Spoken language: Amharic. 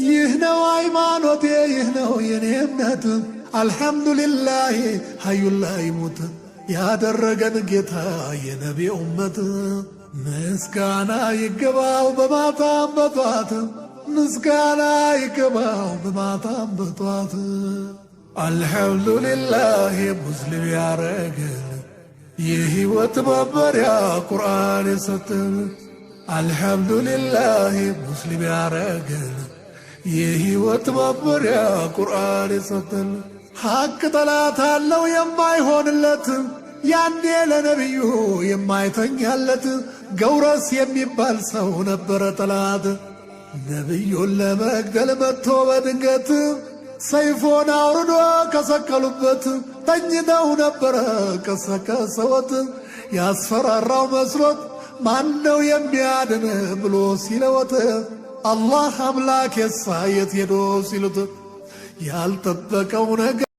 ይህ ነው ሃይማኖቴ፣ ይህ ነው የኔ እምነት። አልሐምዱሊላህ ሀዩን ላይ ሙት ያደረገን ጌታ የነቢ ኡመት። ምስጋና ይገባው በማታም በጧት፣ ምስጋና ይገባው በማታም በጧት። አልሐምዱሊላህ ሙስሊም ያረገን የህይወት መመሪያ ቁርአን የሰጠን። አልሐምዱሊላህ ሙስሊም ያረገን የህይወት መመሪያ ቁርአን የሰጠን። ሐቅ ጠላት አለው የማይሆንለት፣ ያኔ ለነቢዩ የማይተኛለት። ገውረስ የሚባል ሰው ነበረ ጠላት፣ ነቢዩን ለመግደል መጥቶ በድንገት ሰይፎን አውርዶ ከሰቀሉበት። ተኝተው ነበረ ቀሰቀሰወት፣ ያስፈራራው መስሎት ማነው የሚያድን ብሎ ሲለወት፣ አላህ አምላክ የሳ የት ሄዶ ሲሉት ያልጠበቀው ነገር